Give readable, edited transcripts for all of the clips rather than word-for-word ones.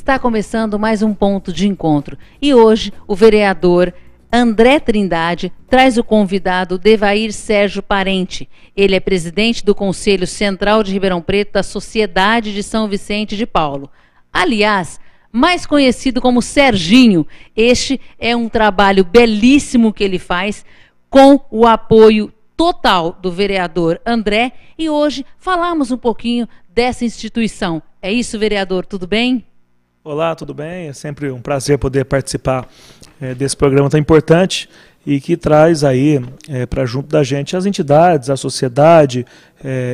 Está começando mais um ponto de encontro e hoje o vereador André Trindade traz o convidado Devair Sérgio Parente. Ele é presidente do Conselho Central de Ribeirão Preto da Sociedade de São Vicente de Paulo. Aliás, mais conhecido como Serginho, este é um trabalho belíssimo que ele faz com o apoio total do vereador André e hoje falamos um pouquinho dessa instituição. É isso, vereador, tudo bem? Olá, tudo bem? É sempre um prazer poder participar desse programa tão importante e que traz aí para junto da gente as entidades, a sociedade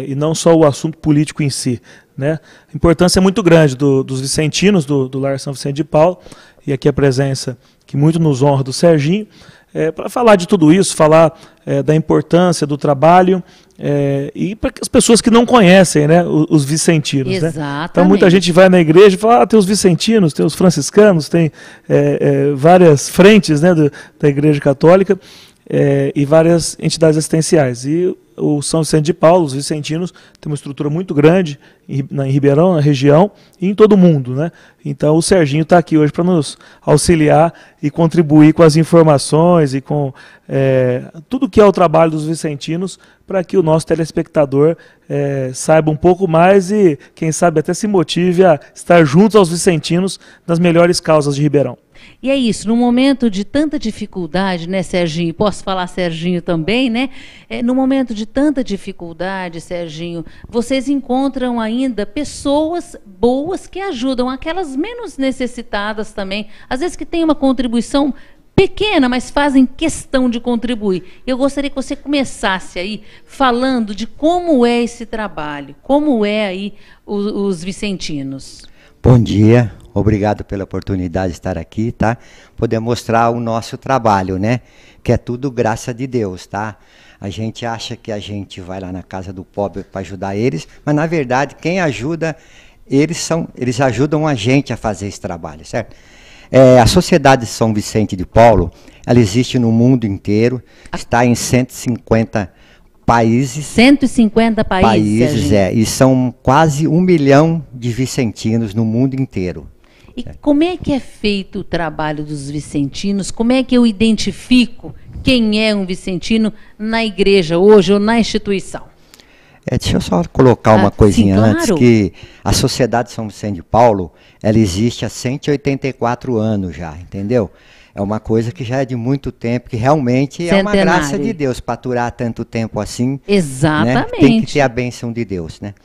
e não só o assunto político em si, né? A importância é muito grande dos vicentinos, do Lar São Vicente de Paulo, e aqui a presença que muito nos honra do Serginho, para falar de tudo isso, falar da importância do trabalho e para as pessoas que não conhecem, né, os vicentinos. Exatamente. Né? Então muita gente vai na igreja e fala, tem os vicentinos, tem os franciscanos, tem várias frentes, né, da Igreja Católica e várias entidades assistenciais. E o São Vicente de Paulo, os vicentinos, tem uma estrutura muito grande em Ribeirão, na região e em todo o mundo, né? Então o Serginho está aqui hoje para nos auxiliar e contribuir com as informações e com tudo que é o trabalho dos vicentinos para que o nosso telespectador saiba um pouco mais e, quem sabe, até se motive a estar junto aos vicentinos nas melhores causas de Ribeirão. E é isso, no momento de tanta dificuldade, né, Serginho? Posso falar Serginho também, né? No momento de tanta dificuldade, Serginho, vocês encontram ainda pessoas boas que ajudam, aquelas menos necessitadas também, às vezes que têm uma contribuição pequena, mas fazem questão de contribuir. Eu gostaria que você começasse aí falando de como é esse trabalho, como é aí os vicentinos. Bom dia, obrigado pela oportunidade de estar aqui, tá? Poder mostrar o nosso trabalho, né? Que é tudo graça de Deus, tá? A gente acha que a gente vai lá na casa do pobre para ajudar eles, mas na verdade quem ajuda, eles ajudam a gente a fazer esse trabalho, certo? A Sociedade de São Vicente de Paulo, ela existe no mundo inteiro, está em 150 países. 150 países, e são quase 1 milhão de vicentinos no mundo inteiro. E como é que é feito o trabalho dos vicentinos? Como é que eu identifico quem é um vicentino na igreja hoje ou na instituição? Deixa eu só colocar uma coisinha sim, claro. Antes, que a Sociedade de São Vicente de Paulo, ela existe há 184 anos já, entendeu? É uma coisa que já é de muito tempo, que realmente é uma graça de Deus para aturar tanto tempo assim. Exatamente. Né? Tem que ter a bênção de Deus, né?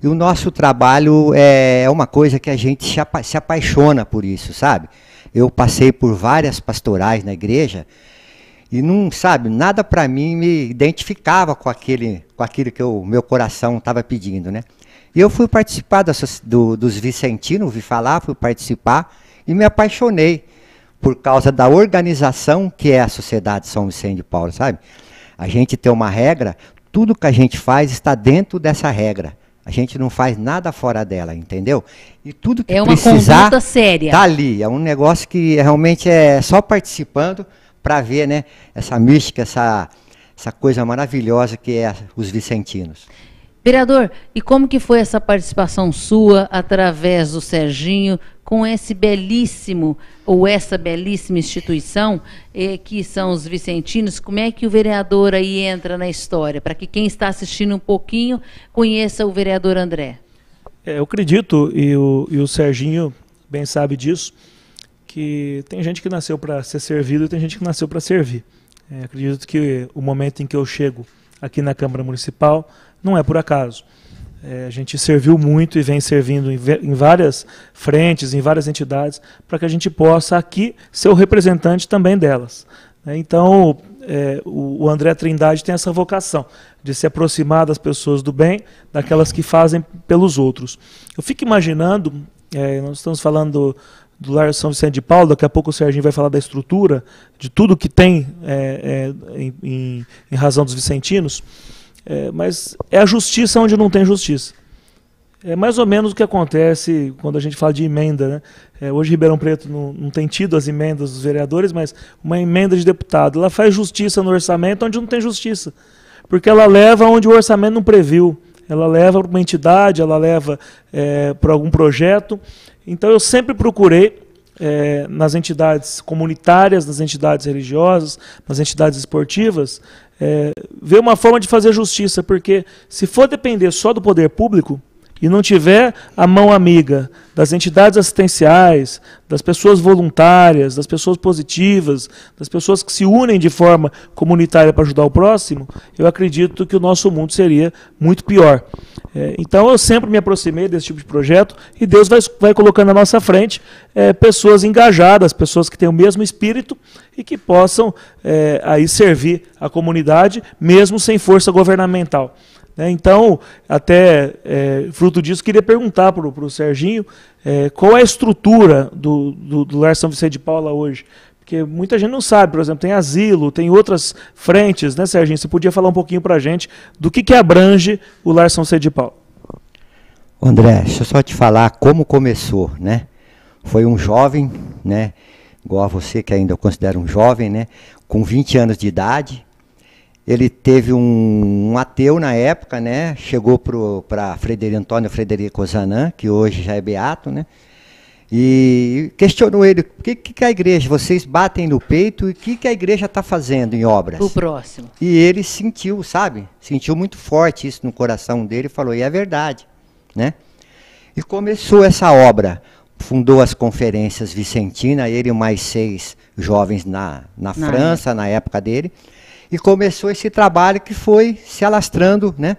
E o nosso trabalho é uma coisa que a gente se apaixona por isso, sabe? Eu passei por várias pastorais na igreja e não, sabe, nada para mim me identificava com aquilo que o meu coração estava pedindo, né? E eu fui participar dos vicentinos, ouvi falar, fui participar e me apaixonei por causa da organização que é a Sociedade São Vicente de Paulo, sabe? A gente tem uma regra, tudo que a gente faz está dentro dessa regra. A gente não faz nada fora dela, entendeu? E tudo que precisar, uma conduta séria. Tá ali. É um negócio que realmente é só participando para ver, né, essa mística, essa coisa maravilhosa que é os vicentinos. Vereador, e como que foi essa participação sua através do Serginho com esse belíssimo, ou essa belíssima instituição que são os vicentinos? Como é que o vereador aí entra na história, para que quem está assistindo um pouquinho conheça o vereador André? Eu acredito, e o Serginho bem sabe disso, que tem gente que nasceu para ser servido e tem gente que nasceu para servir. Acredito que o momento em que eu chego aqui na Câmara Municipal não é por acaso. A gente serviu muito e vem servindo em várias frentes, em várias entidades, para que a gente possa aqui ser o representante também delas. Então, o André Trindade tem essa vocação de se aproximar das pessoas do bem, daquelas que fazem pelos outros. Eu fico imaginando, nós estamos falando do Lar São Vicente de Paulo, daqui a pouco o Serginho vai falar da estrutura, de tudo que tem em razão dos vicentinos, mas é a justiça onde não tem justiça. É mais ou menos o que acontece quando a gente fala de emenda, né? Hoje Ribeirão Preto não tem tido as emendas dos vereadores, mas uma emenda de deputado, ela faz justiça no orçamento onde não tem justiça, porque ela leva onde o orçamento não previu. Ela leva para uma entidade, ela leva para algum projeto Então eu sempre procurei, nas entidades comunitárias, nas entidades religiosas, nas entidades esportivas, ver uma forma de fazer justiça, porque se for depender só do poder público, e não tiver a mão amiga das entidades assistenciais, das pessoas voluntárias, das pessoas positivas, das pessoas que se unem de forma comunitária para ajudar o próximo, eu acredito que o nosso mundo seria muito pior. Então eu sempre me aproximei desse tipo de projeto e Deus vai colocando na nossa frente pessoas engajadas, pessoas que têm o mesmo espírito e que possam aí servir a comunidade mesmo sem força governamental. Então, até fruto disso, queria perguntar para o Serginho qual é a estrutura do Lar São Vicente de Paula hoje. Porque muita gente não sabe, por exemplo, tem asilo, tem outras frentes, né, Serginho? Você podia falar um pouquinho para a gente do que abrange o Lar São Vicente de Paula? André, deixa eu só te falar como começou, né? Foi um jovem, né, igual a você, que ainda eu considero um jovem, né, com 20 anos de idade. Ele teve um ateu na época, né? Chegou para Antônio Frederico Ozanam, que hoje já é beato, né? E questionou ele: o que a igreja, vocês batem no peito, e o que a igreja está fazendo em obras? O próximo. E ele sentiu, sabe? Sentiu muito forte isso no coração dele e falou: e é verdade, né? E começou essa obra. Fundou as conferências Vicentina, ele e mais 6 jovens na França, na época dele. E começou esse trabalho que foi se alastrando, né,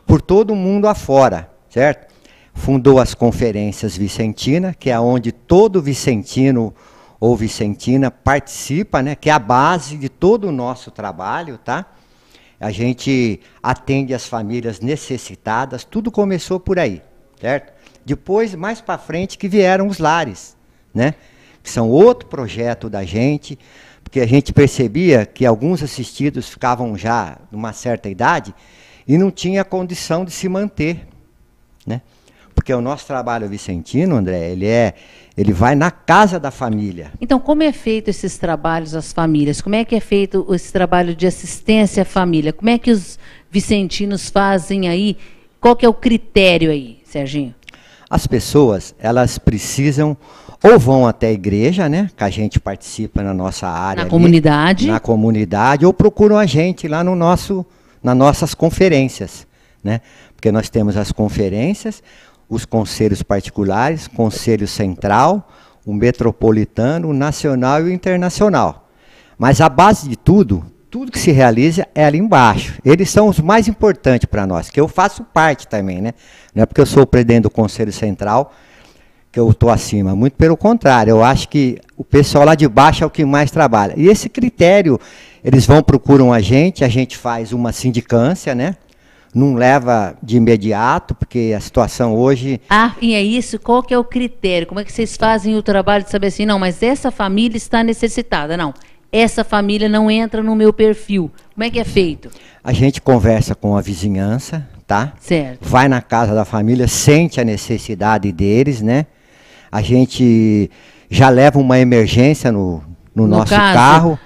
por todo o mundo afora, certo? Fundou as conferências Vicentina, que é onde todo vicentino ou vicentina participa, né, que é a base de todo o nosso trabalho, tá? A gente atende as famílias necessitadas, tudo começou por aí, certo? Depois, mais para frente, que vieram os lares, né, que são outro projeto da gente, porque a gente percebia que alguns assistidos ficavam já numa certa idade e não tinha condição de se manter, né? Porque o nosso trabalho vicentino, André, ele vai na casa da família. Então, como é feito esses trabalhos às famílias? Como é que é feito esse trabalho de assistência à família? Como é que os vicentinos fazem aí? Qual que é o critério aí, Serginho? As pessoas, elas precisam... ou vão até a igreja, né, que a gente participa na nossa área. Na comunidade. Na comunidade, ou procuram a gente lá nas nossas conferências, né? Porque nós temos as conferências, os conselhos particulares, conselho central, o metropolitano, o nacional e o internacional. Mas a base de tudo que se realiza é ali embaixo. Eles são os mais importantes para nós, que eu faço parte também, né? Não é porque eu sou o presidente do conselho central que eu estou acima, muito pelo contrário, eu acho que o pessoal lá de baixo é o que mais trabalha. E esse critério, eles procuram a gente faz uma sindicância, né? Não leva de imediato, porque a situação hoje... Ah, e é isso, qual que é o critério? Como é que vocês fazem o trabalho de saber assim, não, mas essa família está necessitada, não, essa família não entra no meu perfil. Como é que é feito? A gente conversa com a vizinhança, tá? Certo. Vai na casa da família, sente a necessidade deles, né? A gente já leva uma emergência no nosso carro.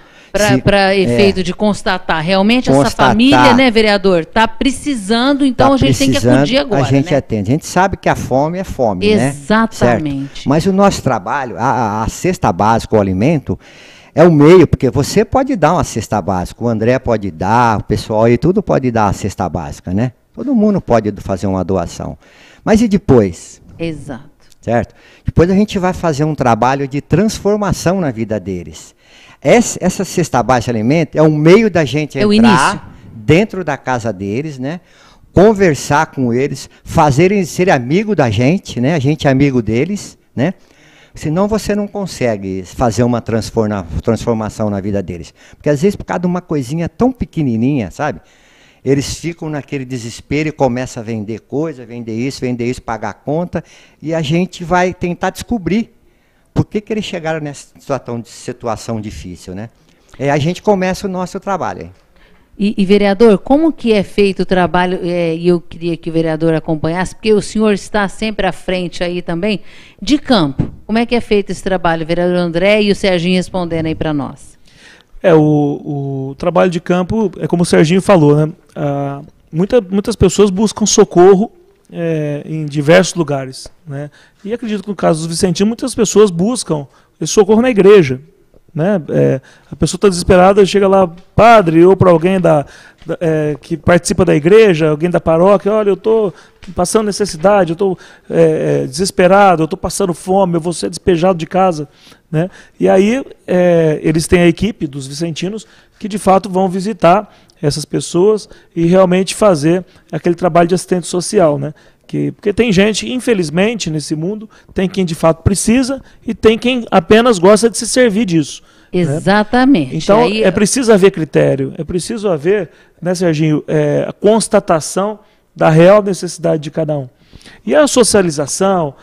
Para efeito de constatar, realmente essa família, né, vereador, está precisando, então a gente tem que acudir agora, a gente né? atende. A gente sabe que a fome é fome, exatamente, né? Certo? Mas o nosso trabalho, a cesta básica, o alimento, é o meio, porque você pode dar uma cesta básica, o André pode dar, o pessoal aí, tudo pode dar a cesta básica, né? Todo mundo pode fazer uma doação. Mas e depois? Exato. Certo? Depois a gente vai fazer um trabalho de transformação na vida deles. Essa cesta básica de alimento é um meio da gente entrar dentro da casa deles, né? Conversar com eles, fazerem ser amigo da gente, né? A gente é amigo deles, né? Senão você não consegue fazer uma transformação na vida deles. Porque às vezes por causa de uma coisinha tão pequenininha, sabe? Eles ficam naquele desespero e começam a vender coisa, vender isso, pagar a conta. E a gente vai tentar descobrir por que eles chegaram nessa situação difícil, né? E a gente começa o nosso trabalho. E vereador, como que é feito o trabalho, e eu queria que o vereador acompanhasse, porque o senhor está sempre à frente aí também, de campo. Como é que é feito esse trabalho, vereador André e o Serginho respondendo aí para nós? O trabalho de campo, é como o Serginho falou, né? Muitas pessoas buscam socorro em diversos lugares, né? E acredito que no caso dos vicentinos, muitas pessoas buscam esse socorro na igreja, né? A pessoa está desesperada, chega lá, padre, ou para alguém que participa da igreja, alguém da paróquia, olha, eu estou passando necessidade, eu estou desesperado, eu estou passando fome, eu vou ser despejado de casa, né? E aí eles têm a equipe dos vicentinos que de fato vão visitar essas pessoas e realmente fazer aquele trabalho de assistente social, né? Porque tem gente, infelizmente, nesse mundo, tem quem de fato precisa e tem quem apenas gosta de se servir disso. Exatamente. Né? Então, é preciso haver critério, é preciso haver, né, Serginho, a constatação da real necessidade de cada um. E a socialização,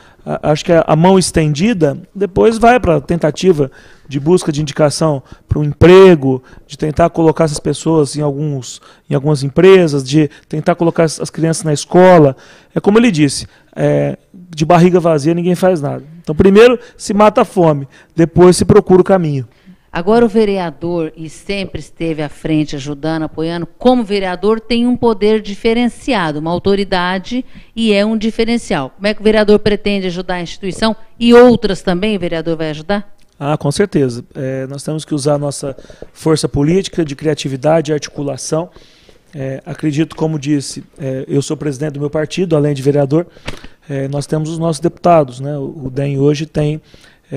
acho que a mão estendida, depois vai para a tentativa de busca de indicação para um emprego, de tentar colocar essas pessoas em algumas empresas, de tentar colocar as crianças na escola. É como ele disse, de barriga vazia ninguém faz nada. Então, primeiro se mata a fome, depois se procura o caminho. Agora o vereador, e sempre esteve à frente, ajudando, apoiando, como vereador tem um poder diferenciado, uma autoridade e é um diferencial. Como é que o vereador pretende ajudar a instituição e outras também o vereador vai ajudar? Com certeza. Nós temos que usar a nossa força política, de criatividade e articulação. Acredito, como disse, eu sou presidente do meu partido, além de vereador, nós temos os nossos deputados, né? O DEM hoje tem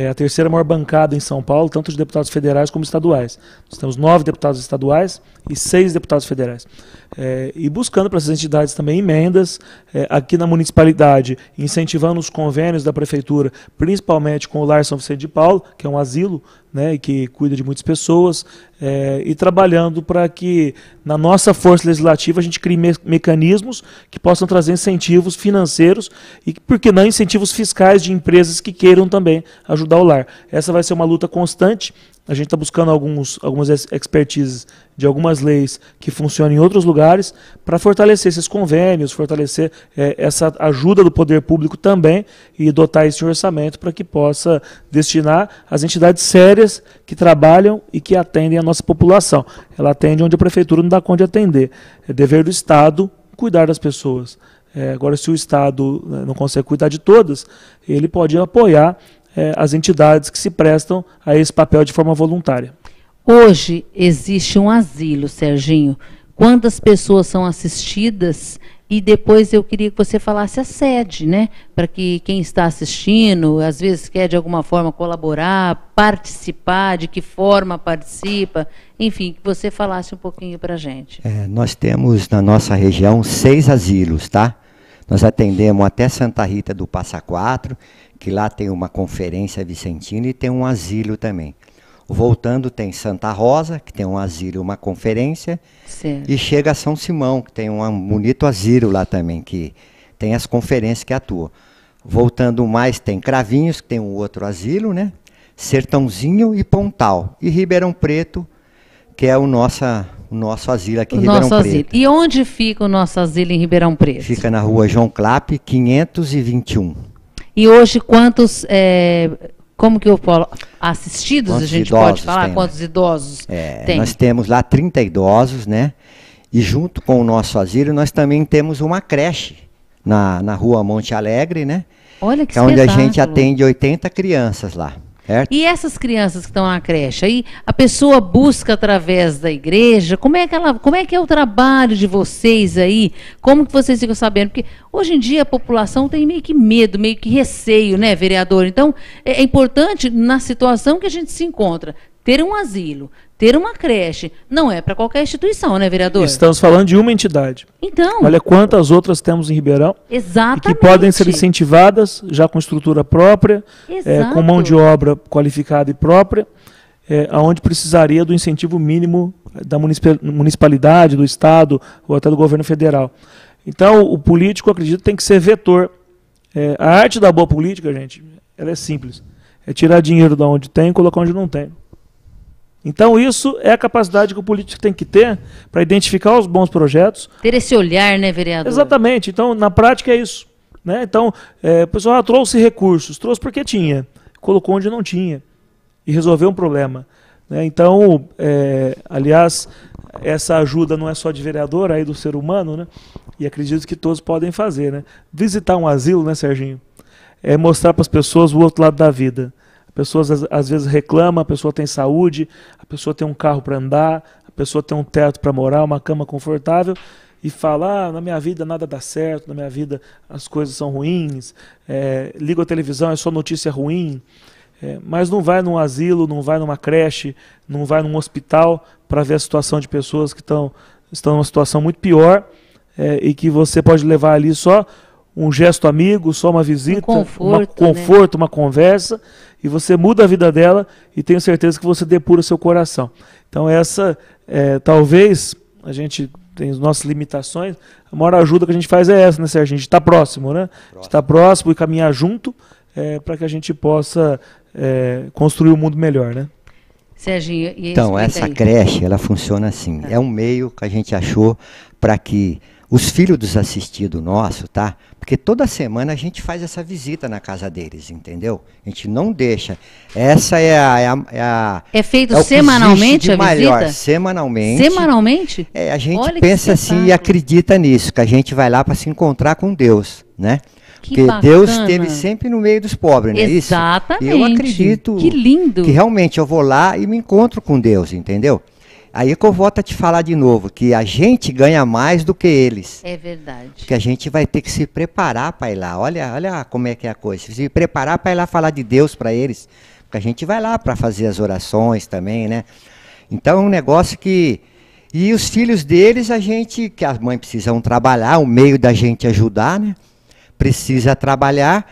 a terceira maior bancada em São Paulo, tanto de deputados federais como estaduais. Nós temos 9 deputados estaduais e 6 deputados federais. E buscando para essas entidades também emendas, aqui na municipalidade, incentivando os convênios da prefeitura, principalmente com o Lar São Vicente de Paulo, que é um asilo, né, e que cuida de muitas pessoas, e trabalhando para que na nossa força legislativa a gente crie mecanismos que possam trazer incentivos financeiros e, por que não, incentivos fiscais de empresas que queiram também ajudar o lar. Essa vai ser uma luta constante. A gente está buscando algumas expertises de algumas leis que funcionam em outros lugares para fortalecer esses convênios, fortalecer essa ajuda do poder público também e dotar esse orçamento para que possa destinar às entidades sérias que trabalham e que atendem a nossa população. Ela atende onde a prefeitura não dá conta de atender. É dever do Estado cuidar das pessoas. Agora, se o Estado não consegue cuidar de todas, ele pode apoiar as entidades que se prestam a esse papel de forma voluntária. Hoje existe um asilo, Serginho. Quantas pessoas são assistidas? E depois eu queria que você falasse a sede, né? Para que quem está assistindo, às vezes quer de alguma forma colaborar, participar, de que forma participa, enfim, que você falasse um pouquinho para a gente. Nós temos na nossa região 6 asilos, tá? Nós atendemos até Santa Rita do Passa Quatro, que lá tem uma conferência vicentina e tem um asilo também. Voltando tem Santa Rosa, que tem um asilo e uma conferência, certo. E chega a São Simão, que tem um bonito asilo lá também, que tem as conferências que atuam. Voltando mais tem Cravinhos, que tem um outro asilo, né? Sertãozinho e Pontal. E Ribeirão Preto, que é o nosso asilo aqui em Ribeirão Preto. E onde fica o nosso asilo em Ribeirão Preto? Fica na rua João Clapp, 521. E hoje quantos, como que eu falo, assistidos quantos a gente pode falar? Tem, quantos idosos tem? Nós temos lá 30 idosos, né? E junto com o nosso asilo nós também temos uma creche na rua Monte Alegre, né? Olha que onde a gente atende 80 crianças lá. Certo? E essas crianças que estão na creche, aí a pessoa busca através da igreja, como é que é o trabalho de vocês aí? Como que vocês ficam sabendo? Porque hoje em dia a população tem meio que medo, meio que receio, né, vereador? Então, é importante, na situação que a gente se encontra, ter um asilo, ter uma creche, não é para qualquer instituição, né, vereador? Estamos falando de uma entidade. Então. Olha quantas outras temos em Ribeirão. Exatamente. E que podem ser incentivadas, já com estrutura própria, com mão de obra qualificada e própria, onde precisaria do incentivo mínimo da municipalidade, do Estado ou até do governo federal. Então, o político, acredito, tem que ser vetor. A arte da boa política, gente, ela é simples. É tirar dinheiro de onde tem e colocar onde não tem. Então isso é a capacidade que o político tem que ter para identificar os bons projetos. Ter esse olhar, né, vereador? Exatamente. Então, na prática é isso. Né? Então, o pessoal trouxe recursos. Trouxe porque tinha. Colocou onde não tinha. E resolveu um problema. Né? Então, aliás, essa ajuda não é só de vereador, aí do ser humano, né? e acredito que todos podem fazer, né? Visitar um asilo, né, Serginho? É mostrar para as pessoas o outro lado da vida. A pessoa às vezes reclama, a pessoa tem saúde, a pessoa tem um carro para andar, a pessoa tem um teto para morar, uma cama confortável, e fala, na minha vida nada dá certo, na minha vida as coisas são ruins, liga a televisão, é só notícia ruim, mas não vai num asilo, não vai numa creche, não vai num hospital para ver a situação de pessoas que estão numa situação muito pior, e que você pode levar ali só um gesto amigo, só uma visita, conforto, né? Uma conversa, e você muda a vida dela e tenho certeza que você depura o seu coração. Então essa, talvez, a gente tem as nossas limitações, a maior ajuda que a gente faz é essa, né, Sérgio? A gente está próximo, né? Estar próximo e caminhar junto para que a gente possa construir um mundo melhor, né? Serginho, então, essa creche, ela funciona assim, é um meio que a gente achou para que os filhos dos assistidos nossos, tá? Porque toda semana a gente faz essa visita na casa deles, entendeu? A gente não deixa. Essa é feito semanalmente a visita? Semanalmente. Semanalmente? A gente pensa assim e acredita nisso, que a gente vai lá para se encontrar com Deus, né? Porque bacana. Deus esteve sempre no meio dos pobres, não é isso? Exatamente. Eu acredito que lindo. Que realmente eu vou lá e me encontro com Deus, entendeu? Aí que eu volto a te falar de novo, que a gente ganha mais do que eles. É verdade. Que a gente vai ter que se preparar para ir lá. Olha como é que é a coisa. Se preparar para ir lá falar de Deus para eles. Porque a gente vai lá para fazer as orações também, né? Então é um negócio que... E os filhos deles, que as mães precisam trabalhar, o meio da gente ajudar, né? Precisa trabalhar.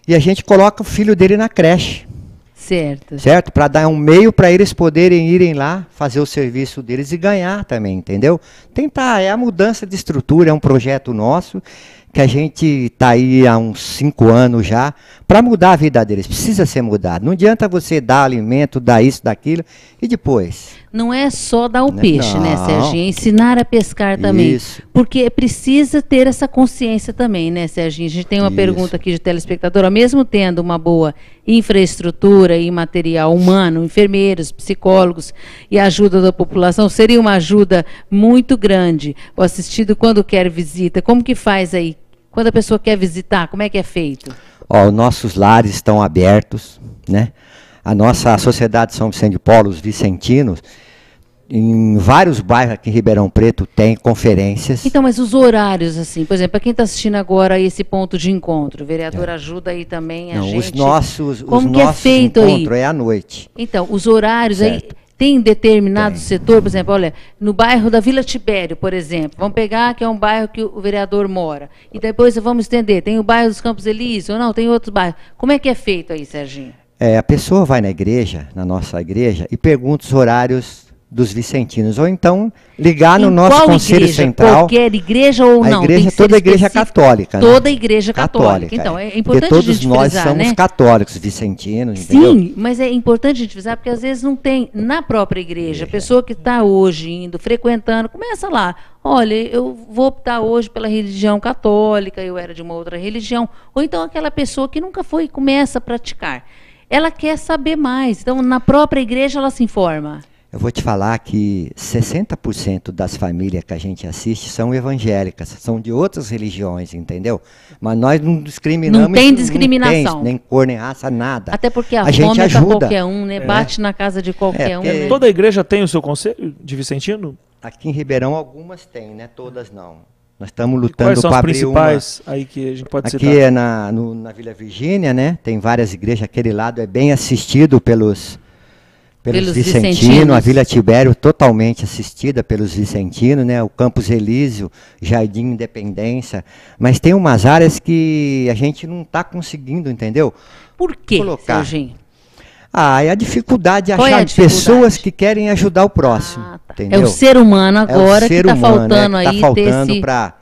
E a gente coloca o filho dele na creche. Certo? Para dar um meio para eles poderem irem lá, fazer o serviço deles e ganhar também, entendeu? Tentar, é a mudança de estrutura, é um projeto nosso, que a gente está aí há uns 5 anos já, para mudar a vida deles. Precisa ser mudado. Não adianta você dar alimento, dar isso, daquilo, e depois... Não é só dar o peixe, né, Serginho? É ensinar a pescar também. Isso. Porque precisa ter essa consciência também, né, Serginho? A gente tem uma pergunta aqui de telespectadora. Mesmo tendo uma boa infraestrutura e material humano, enfermeiros, psicólogos e ajuda da população, seria uma ajuda muito grande. O assistido, quando quer visita, como que faz aí? Quando a pessoa quer visitar, como é que é feito? Os nossos lares estão abertos, né? A nossa Sociedade São Vicente de Paulo, os vicentinos, em vários bairros aqui em Ribeirão Preto tem conferências. Então, mas os horários, assim, por exemplo, para quem está assistindo agora esse ponto de encontro, o vereador ajuda aí também a gente. Os nossos é feito encontros é à noite. Então, os horários aí tem determinado setor, por exemplo, olha, no bairro da Vila Tibério, por exemplo, vamos pegar que é um bairro que o vereador mora, e depois vamos estender, tem o bairro dos Campos Elíseos, ou não, tem outros bairros. Como é que é feito aí, Serginho? A pessoa vai na igreja, na nossa igreja, e pergunta os horários dos vicentinos, ou então ligar no nosso Conselho Central. Qualquer igreja ou não? Toda a igreja católica. Toda a igreja católica. Então, é importante a gente frisar, todos nós somos católicos, vicentinos, entendeu? Sim, mas é importante a gente frisar, porque às vezes não tem na própria igreja. A pessoa que está hoje indo, frequentando, começa lá. Olha, eu vou optar hoje pela religião católica, eu era de uma outra religião. Ou então aquela pessoa que nunca foi e começa a praticar. Ela quer saber mais. Então, na própria igreja, ela se informa. Eu vou te falar que 60% das famílias que a gente assiste são evangélicas, são de outras religiões, entendeu? Mas nós não discriminamos. Não tem discriminação. Não tem, nem cor, nem raça, nada. Até porque a fome é para qualquer um, né? Bate na casa de qualquer um. Né? Toda igreja tem o seu conselho de vicentino? Aqui em Ribeirão algumas têm, né? Todas não. Nós estamos lutando para abrir uma. Quais são as principais aí que a gente pode citar? Aqui é na Vila Virgínia, né? Tem várias igrejas. Aquele lado é bem assistido pelos vicentinos. A Vila Tibério totalmente assistida pelos vicentinos, né? O Campos Elíseo, Jardim Independência. Mas tem umas áreas que a gente não está conseguindo, entendeu? Por quê, Serginho? É a dificuldade de achar pessoas que querem ajudar o próximo. Entendeu? É o ser humano agora que está faltando aí. Está faltando para...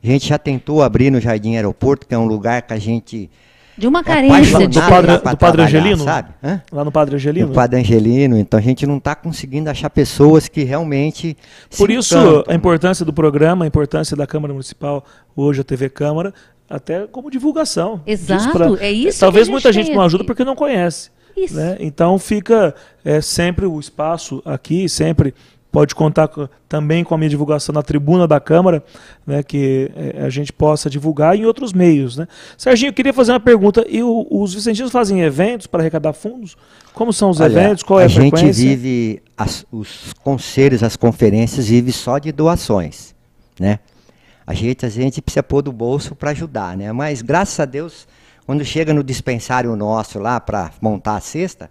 A gente já tentou abrir no Jardim Aeroporto, que é um lugar que a gente... De uma carência do Padre Angelino, sabe? Lá no Padre Angelino. Do Padre Angelino. Então a gente não está conseguindo achar pessoas que realmente. Por isso a importância do programa, a importância da Câmara Municipal, hoje a TV Câmara, até como divulgação. Exato, é isso. Talvez muita gente não ajuda porque não conhece. Isso. Né? Então fica sempre o espaço aqui, sempre pode contar também com a minha divulgação na tribuna da Câmara, né, que a gente possa divulgar em outros meios, né? Serginho, eu queria fazer uma pergunta. E os vicentinos fazem eventos para arrecadar fundos? Como são os eventos? Qual é a frequência? A gente vive, os conselhos, as conferências, vive só de doações, né? A gente precisa pôr do bolso para ajudar, né? Mas, graças a Deus, quando chega no dispensário nosso lá para montar a cesta,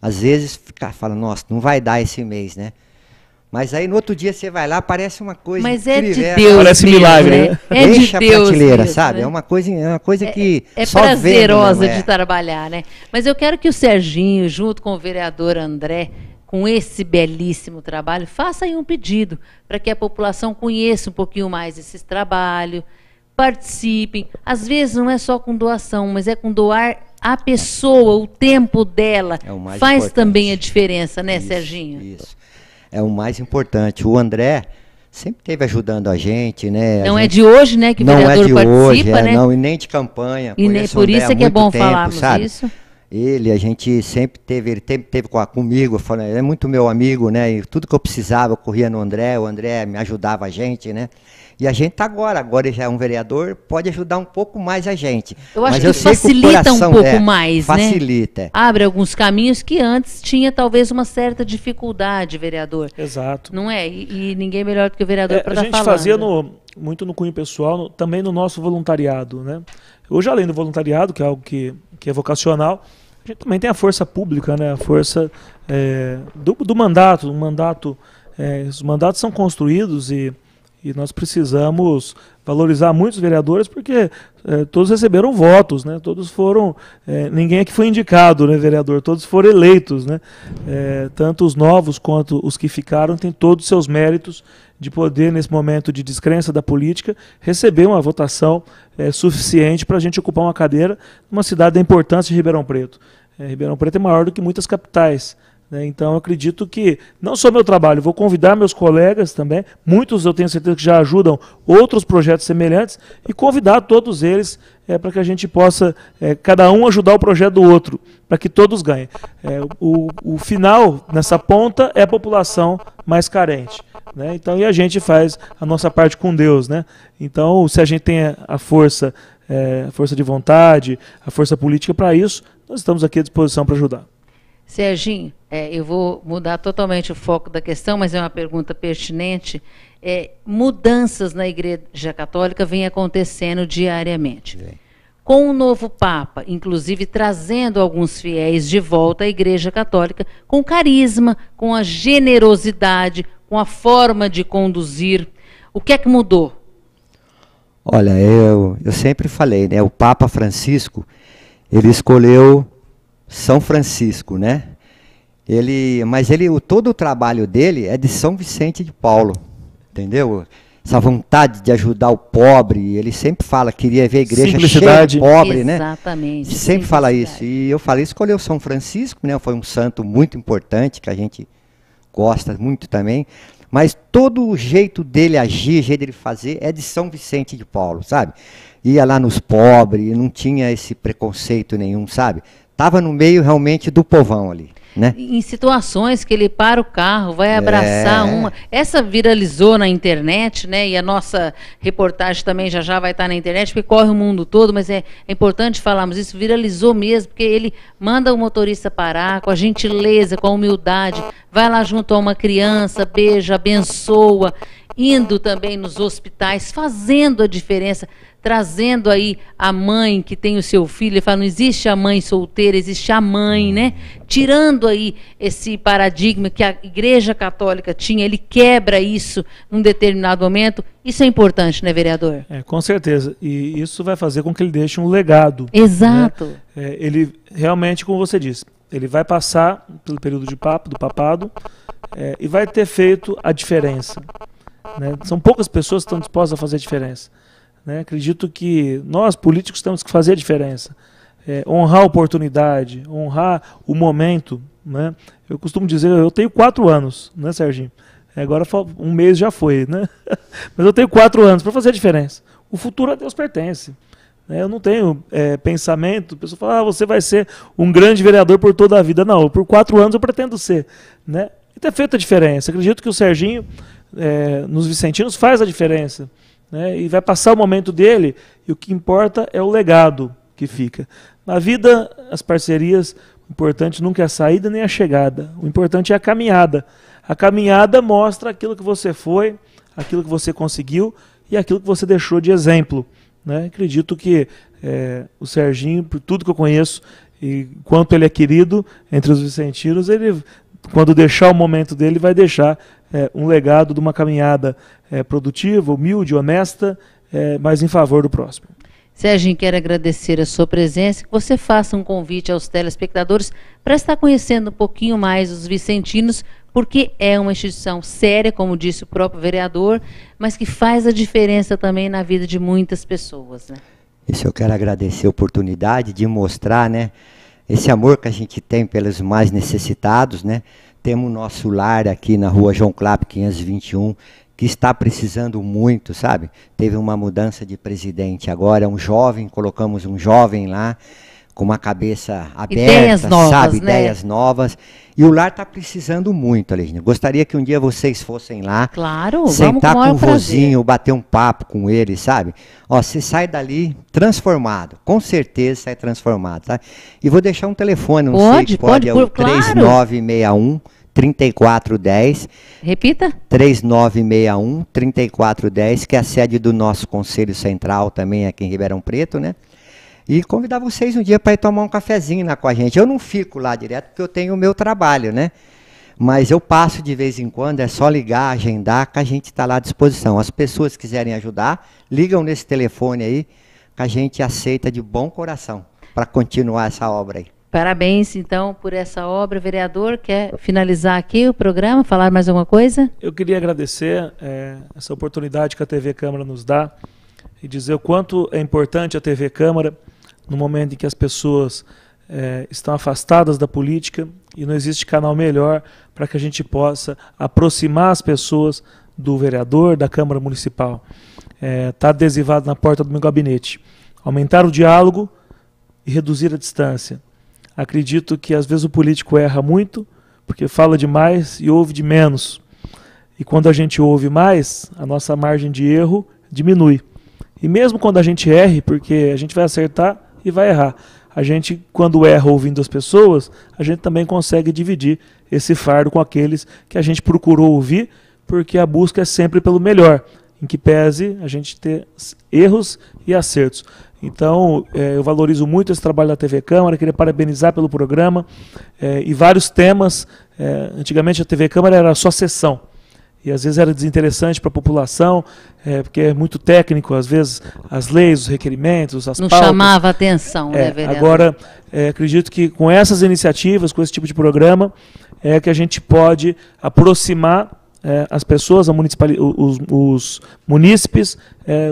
às vezes fala, nossa, não vai dar esse mês, né? Mas aí no outro dia você vai lá, parece uma coisa Mas incrível. É de Deus. Parece mesmo, milagre, né? É de Enche a Deus prateleira, mesmo, sabe? né? É uma coisa que é só prazerosa vendo, né? de trabalhar, né? Mas eu quero que o Serginho, junto com o vereador André, com esse belíssimo trabalho, faça aí um pedido para que a população conheça um pouquinho mais esse trabalho, participem. Às vezes não é só com doação, mas é com doar a pessoa, o tempo dela. É o mais faz importante. também a diferença, né, Isso, Serginho? Isso. É o mais importante. O André sempre esteve ajudando a gente, né? Não a é gente... de hoje, né, que o vereador não é de participa, hoje, né? Não, e nem de campanha. E nem Conheço o por André isso há é que é muito bom tempo, falarmos sabe? isso. A gente sempre teve, ele sempre teve comigo, ele é muito meu amigo, né? E tudo que eu precisava eu corria no André, o André me ajudava a gente, né? E a gente tá agora ele já é um vereador, pode ajudar um pouco mais a gente. Eu acho Mas que sei facilita o um pouco mais, né? Facilita. Abre alguns caminhos que antes tinha talvez uma certa dificuldade, vereador. Exato. Não é? E ninguém melhor do que o vereador para A estar gente falando. fazia muito no cunho pessoal, também no nosso voluntariado, né? Hoje, além do voluntariado, que é algo que é vocacional, a gente também tem a força pública, né? A força do mandato. Os mandatos são construídos e nós precisamos valorizar muitos vereadores porque todos receberam votos, né? Todos foram, ninguém aqui foi indicado, né, vereador? Todos foram eleitos, né? Tanto os novos quanto os que ficaram têm todos os seus méritos de poder, nesse momento de descrença da política, receber uma votação suficiente para a gente ocupar uma cadeira numa cidade da importância de Ribeirão Preto. Ribeirão Preto é maior do que muitas capitais. Então, eu acredito que, não só meu trabalho, vou convidar meus colegas também, muitos eu tenho certeza que já ajudam outros projetos semelhantes, e convidar todos eles para que a gente possa, cada um ajudar o projeto do outro, para que todos ganhem. O final, nessa ponta, é a população mais carente. Né? Então, e a gente faz a nossa parte com Deus. Né? Então, se a gente tem a força de vontade, a força política para isso, nós estamos aqui à disposição para ajudar. Serginho, eu vou mudar totalmente o foco da questão, mas é uma pergunta pertinente. Mudanças na Igreja Católica vêm acontecendo diariamente. Com o novo Papa, inclusive trazendo alguns fiéis de volta à Igreja Católica, com carisma, com a generosidade, com a forma de conduzir. O que é que mudou? Olha, eu sempre falei, né? O Papa Francisco, ele escolheu São Francisco, né? Mas todo o trabalho dele é de São Vicente de Paulo, entendeu? Essa vontade de ajudar o pobre, ele sempre fala, queria ver a igreja cheia de pobre, né? Exatamente. Sempre fala isso. E eu falei, escolheu São Francisco, né? Foi um santo muito importante, que a gente gosta muito também. Mas todo o jeito dele agir, o jeito dele fazer, é de São Vicente de Paulo, sabe? Ia lá nos pobres, não tinha esse preconceito nenhum, sabe? Estava no meio realmente do povão ali, né? Em situações que ele para o carro, vai abraçar uma... Essa viralizou na internet, né? E a nossa reportagem também já vai estar na internet, porque corre o mundo todo, mas é importante falarmos isso, viralizou mesmo, porque ele manda o motorista parar com a gentileza, com a humildade, vai lá junto a uma criança, beija, abençoa, indo também nos hospitais, fazendo a diferença, trazendo aí a mãe que tem o seu filho, ele fala, não existe a mãe solteira, existe a mãe, né? Tirando aí esse paradigma que a Igreja Católica tinha, ele quebra isso num determinado momento. Isso é importante, né, vereador? Com certeza. E isso vai fazer com que ele deixe um legado. Exato. Né? Ele realmente, como você disse, ele vai passar pelo período do papado e vai ter feito a diferença. Né? São poucas pessoas que estão dispostas a fazer a diferença. Né? Acredito que nós, políticos, temos que fazer a diferença. Honrar a oportunidade, honrar o momento. Né? Eu costumo dizer, eu tenho 4 anos, né, Serginho? Agora um mês já foi, né? Mas eu tenho 4 anos para fazer a diferença. O futuro a Deus pertence. Eu não tenho pensamento, a pessoa fala, você vai ser um grande vereador por toda a vida. Não, por 4 anos eu pretendo ser. Né? e ter feito a diferença. Acredito que o Serginho, nos vicentinos, faz a diferença, né? E vai passar o momento dele, e o que importa é o legado que fica. Na vida, as parcerias, o importante nunca é a saída nem a chegada, o importante é a caminhada. A caminhada mostra aquilo que você foi, aquilo que você conseguiu e aquilo que você deixou de exemplo, né? Acredito que o Serginho, por tudo que eu conheço, e quanto ele é querido entre os vicentinos, ele, quando deixar o momento dele, vai deixar um legado de uma caminhada produtiva, humilde, honesta, mas em favor do próximo. Serginho, quero agradecer a sua presença, que você faça um convite aos telespectadores para estar conhecendo um pouquinho mais os vicentinos, porque é uma instituição séria, como disse o próprio vereador, mas que faz a diferença também na vida de muitas pessoas, né? Isso, eu quero agradecer a oportunidade de mostrar, né, esse amor que a gente tem pelos mais necessitados, né? Temos o nosso lar aqui na rua João Clapp 521, que está precisando muito, sabe? Teve uma mudança de presidente agora, um jovem, colocamos um jovem lá, com uma cabeça aberta, ideias novas, sabe? Né? Ideias novas. E o lar está precisando muito, Aleijinha. Gostaria que um dia vocês fossem lá, claro, sentar vamos com o vozinho, bater um papo com ele, sabe? Ó, você sai dali transformado, com certeza sai transformado, tá? E vou deixar um telefone, não sei se pode, é o 3961 3410. Repita. 3961 3410, que é a sede do nosso Conselho Central também aqui em Ribeirão Preto, né? E convidar vocês um dia para ir tomar um cafezinho lá com a gente. Eu não fico lá direto porque eu tenho o meu trabalho, né? Mas eu passo de vez em quando, é só ligar, agendar, que a gente está lá à disposição. As pessoas que quiserem ajudar, ligam nesse telefone aí, que a gente aceita de bom coração para continuar essa obra aí. Parabéns, então, por essa obra. Vereador, quer finalizar aqui o programa, falar mais alguma coisa? Eu queria agradecer essa oportunidade que a TV Câmara nos dá e dizer o quanto é importante a TV Câmara no momento em que as pessoas estão afastadas da política e não existe canal melhor para que a gente possa aproximar as pessoas do vereador, da Câmara Municipal. Está adesivado na porta do meu gabinete. Aumentar o diálogo e reduzir a distância. Acredito que às vezes o político erra muito, porque fala demais e ouve de menos. E quando a gente ouve mais, a nossa margem de erro diminui. E mesmo quando a gente erre, porque a gente vai acertar e vai errar, a gente, quando erra ouvindo as pessoas, a gente também consegue dividir esse fardo com aqueles que a gente procurou ouvir, porque a busca é sempre pelo melhor, em que pese a gente ter erros e acertos. Então, eu valorizo muito esse trabalho da TV Câmara, queria parabenizar pelo programa e vários temas. Antigamente a TV Câmara era só sessão, e às vezes era desinteressante para a população, porque é muito técnico, às vezes, as leis, os requerimentos, as pautas. Não chamava atenção, né, vereador? Agora, acredito que com essas iniciativas, com esse tipo de programa, é que a gente pode aproximar as pessoas, os munícipes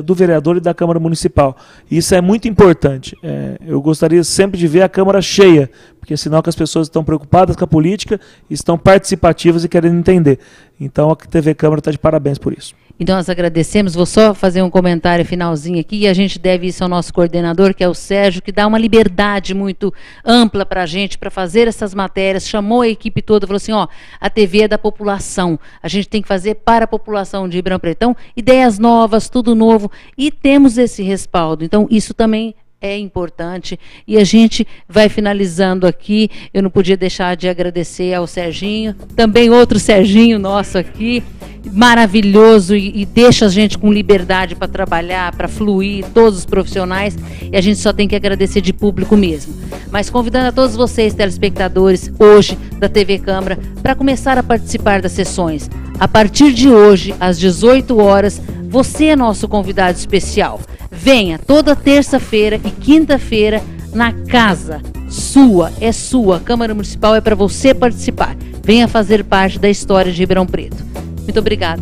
do vereador e da Câmara Municipal. Isso é muito importante. Eu gostaria sempre de ver a Câmara cheia, porque é sinal que as pessoas estão preocupadas com a política, estão participativas e querendo entender. Então a TV Câmara está de parabéns por isso. E nós agradecemos, vou só fazer um comentário finalzinho aqui, e a gente deve isso ao nosso coordenador, que é o Sérgio, que dá uma liberdade muito ampla para a gente, para fazer essas matérias, chamou a equipe toda, falou assim, ó, a TV é da população, a gente tem que fazer para a população de Ribeirão Preto. Então, ideias novas, tudo novo, e temos esse respaldo, então isso também é importante, e a gente vai finalizando aqui. Eu não podia deixar de agradecer ao Serginho, também outro Serginho nosso aqui, maravilhoso, e deixa a gente com liberdade para trabalhar, para fluir, todos os profissionais, e a gente só tem que agradecer de público mesmo. Mas convidando a todos vocês, telespectadores, hoje da TV Câmara, para começar a participar das sessões. A partir de hoje, às 18 horas, você é nosso convidado especial. Venha toda terça-feira e quinta-feira na casa sua, é sua. A Câmara Municipal é para você participar. Venha fazer parte da história de Ribeirão Preto. Muito obrigada.